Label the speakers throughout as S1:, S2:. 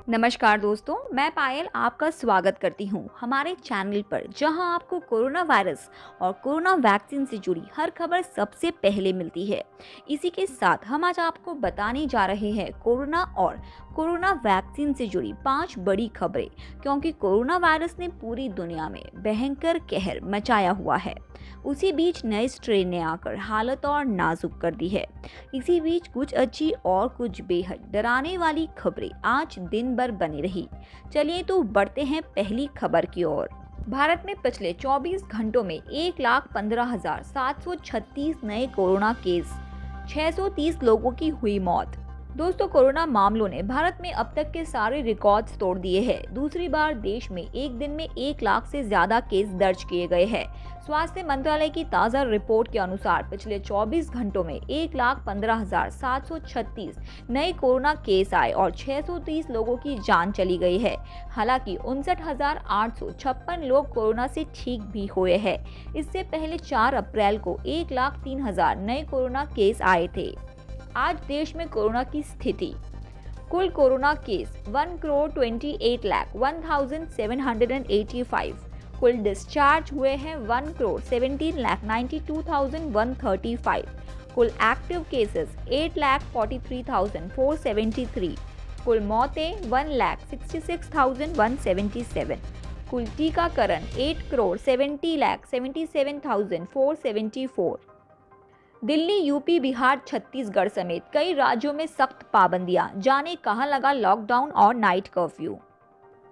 S1: नमस्कार दोस्तों, मैं पायल आपका स्वागत करती हूँ हमारे चैनल पर, जहां आपको कोरोना वायरस और कोरोना वैक्सीन से जुड़ी हर खबर सबसे पहले मिलती है। इसी के साथ हम आज आपको बताने जा रहे हैं कोरोना और कोरोना वैक्सीन से जुड़ी 5 बड़ी खबरें, क्योंकि कोरोना वायरस ने पूरी दुनिया में भयंकर कहर मचाया हुआ है। उसी बीच नए स्ट्रेन ने आकर हालत और नाजुक कर दी है। इसी बीच कुछ अच्छी और कुछ बेहद डराने वाली खबरें आज दिन भर बनी रही। चलिए तो बढ़ते हैं पहली खबर की ओर। भारत में पिछले 24 घंटों में 1,15,736 नए कोरोना केस, 630 लोगों की हुई मौत। दोस्तों, कोरोना मामलों ने भारत में अब तक के सारे रिकॉर्ड्स तोड़ दिए हैं। दूसरी बार देश में एक दिन में 1 लाख से ज्यादा केस दर्ज किए गए हैं। स्वास्थ्य मंत्रालय की ताज़ा रिपोर्ट के अनुसार पिछले 24 घंटों में 1,15,736 नए कोरोना केस आए और 630 लोगों की जान चली गई है। हालांकि 59,856 लोग कोरोना से ठीक भी हुए हैं। इससे पहले 4 अप्रैल को 1,03,000 नए कोरोना केस आए थे। आज देश में कोरोना की स्थिति। कुल कोरोना केस 1,28,01,785। कुल डिस्चार्ज हुए हैं 1,17,92,135। कुल एक्टिव केसेस 8,43,473। कुल मौतें 1,66,177। कुल टीकाकरण 8,70,77,474। दिल्ली, यूपी, बिहार, छत्तीसगढ़ समेत कई राज्यों में सख्त पाबंदियां। जाने कहां लगा लॉकडाउन और नाइट कर्फ्यू।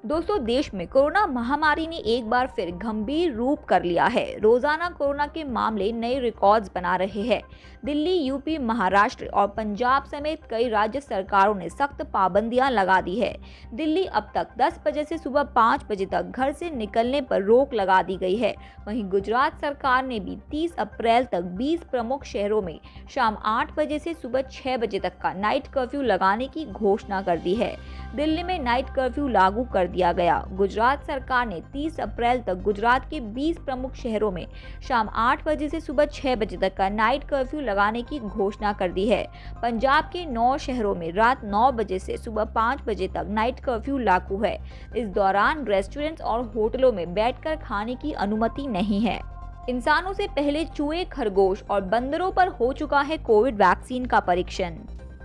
S1: दोस्तों, देश में कोरोना महामारी ने एक बार फिर गंभीर रूप कर लिया है। रोजाना कोरोना के मामले नए रिकॉर्ड्स बना रहे हैं। दिल्ली, यूपी, महाराष्ट्र और पंजाब समेत कई राज्य सरकारों ने सख्त पाबंदियां लगा दी है। दिल्ली अब तक 10 बजे से सुबह 5 बजे तक घर से निकलने पर रोक लगा दी गई है। वहीं गुजरात सरकार ने भी 30 अप्रैल तक 20 प्रमुख शहरों में शाम 8 बजे से सुबह 6 बजे तक का नाइट कर्फ्यू लगाने की घोषणा कर दी है। दिल्ली में नाइट कर्फ्यू लागू कर दिया गया। गुजरात सरकार ने 30 अप्रैल तक गुजरात के 20 प्रमुख शहरों में शाम 8 बजे से सुबह 6 बजे तक का नाइट कर्फ्यू लगाने की घोषणा कर दी है। पंजाब के 9 शहरों में रात 9 बजे से सुबह 5 बजे तक नाइट कर्फ्यू लागू है। इस दौरान रेस्टोरेंट्स और होटलों में बैठकर खाने की अनुमति नहीं है। इंसानों से पहले चूहे, खरगोश और बंदरों पर हो चुका है कोविड वैक्सीन का परीक्षण।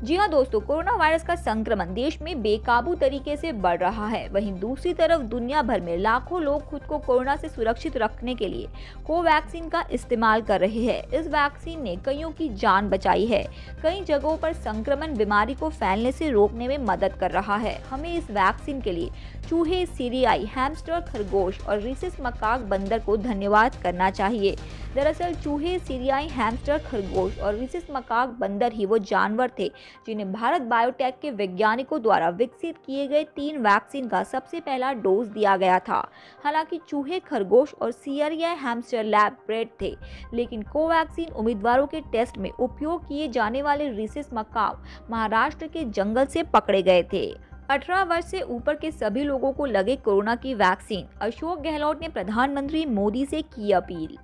S1: जी हाँ दोस्तों, कोरोना वायरस का संक्रमण देश में बेकाबू तरीके से बढ़ रहा है। वहीं दूसरी तरफ दुनिया भर में लाखों लोग खुद को कोरोना से सुरक्षित रखने के लिए कोवैक्सीन का इस्तेमाल कर रहे हैं। इस वैक्सीन ने कईयों की जान बचाई है। कई जगहों पर संक्रमण बीमारी को फैलने से रोकने में मदद कर रहा है। हमें इस वैक्सीन के लिए चूहे, सीरियाई, हैमस्टर, खरगोश और रीसिस मकाक बंदर को धन्यवाद करना चाहिए। दरअसल चूहे, सीरियाई, हैमस्टर, खरगोश और रीसिस मकाक बंदर ही वो जानवर थे जिन्हें भारत बायोटेक के वैज्ञानिकों द्वारा विकसित किए गए 3 वैक्सीन का सबसे पहला डोज दिया गया था। हालांकि चूहे, खरगोश और सीरियाई हैमस्टर लैब ब्रेड थे, लेकिन कोवैक्सीन उम्मीदवारों के टेस्ट में उपयोग किए जाने वाले रीसिस मकाक महाराष्ट्र के जंगल से पकड़े गए थे। 18 वर्ष से ऊपर के सभी लोगों को लगे कोरोना की वैक्सीन। अशोक गहलोत ने प्रधानमंत्री मोदी से की अपील।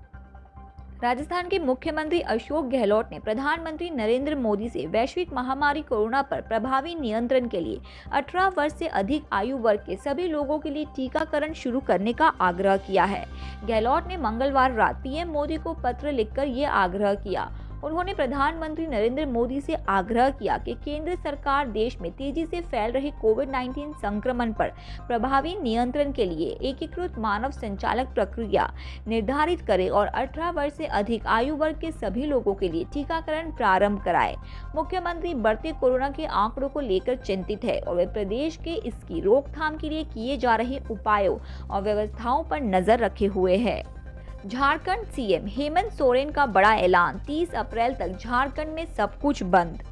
S1: राजस्थान के मुख्यमंत्री अशोक गहलोत ने प्रधानमंत्री नरेंद्र मोदी से वैश्विक महामारी कोरोना पर प्रभावी नियंत्रण के लिए 18 वर्ष से अधिक आयु वर्ग के सभी लोगों के लिए टीकाकरण शुरू करने का आग्रह किया है। गहलोत ने मंगलवार रात पीएम मोदी को पत्र लिखकर ये आग्रह किया। उन्होंने प्रधानमंत्री नरेंद्र मोदी से आग्रह किया कि केंद्र सरकार देश में तेजी से फैल रहे कोविड-19 संक्रमण पर प्रभावी नियंत्रण के लिए एकीकृत मानव संचालक प्रक्रिया निर्धारित करे और 18 वर्ष से अधिक आयु वर्ग के सभी लोगों के लिए टीकाकरण प्रारंभ कराए। मुख्यमंत्री बढ़ते कोरोना के आंकड़ों को लेकर चिंतित है और वे प्रदेश के इसकी रोकथाम के लिए किए जा रहे उपायों और व्यवस्थाओं पर नजर रखे हुए है। झारखंड सीएम हेमंत सोरेन का बड़ा ऐलान, 30 अप्रैल तक झारखंड में सब कुछ बंद।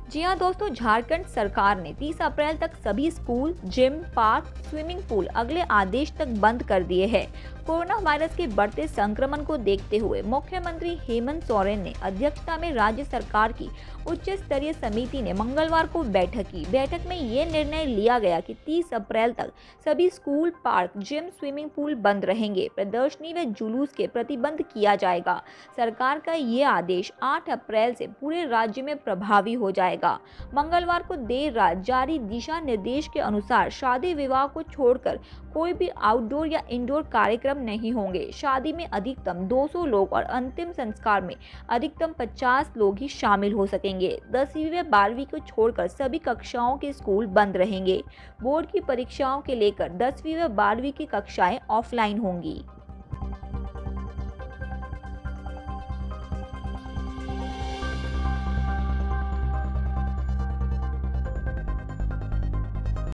S1: जी हाँ दोस्तों, झारखंड सरकार ने 30 अप्रैल तक सभी school, gym, park, swimming pool अगले आदेश तक बंद कर दिए हैं। कोरोना वायरस के बढ़ते संक्रमण को देखते हुए मुख्यमंत्री हेमंत सोरेन ने अध्यक्षता में राज्य सरकार की उच्च स्तरीय समिति ने मंगलवार को बैठक की। बैठक में ये निर्णय लिया गया कि 30 अप्रैल तक सभी school, park, gym, swimming pool बंद रहेंगे। प्रदर्शनी व जुलूस के प्रतिबंध किया जाएगा। सरकार का ये आदेश 8 अप्रैल से पूरे राज्य में प्रभावी हो जाएगा। जाएगा। मंगलवार को देर रात जारी दिशा निर्देश के अनुसार शादी विवाह को छोड़कर कोई भी आउटडोर या इंडोर कार्यक्रम नहीं होंगे। शादी में अधिकतम 200 लोग और अंतिम संस्कार में अधिकतम 50 लोग ही शामिल हो सकेंगे। 10वीं व 12वीं को छोड़कर सभी कक्षाओं के स्कूल बंद रहेंगे। बोर्ड की परीक्षाओं के लेकर 10वीं व 12वीं की कक्षाएं ऑफलाइन होंगी।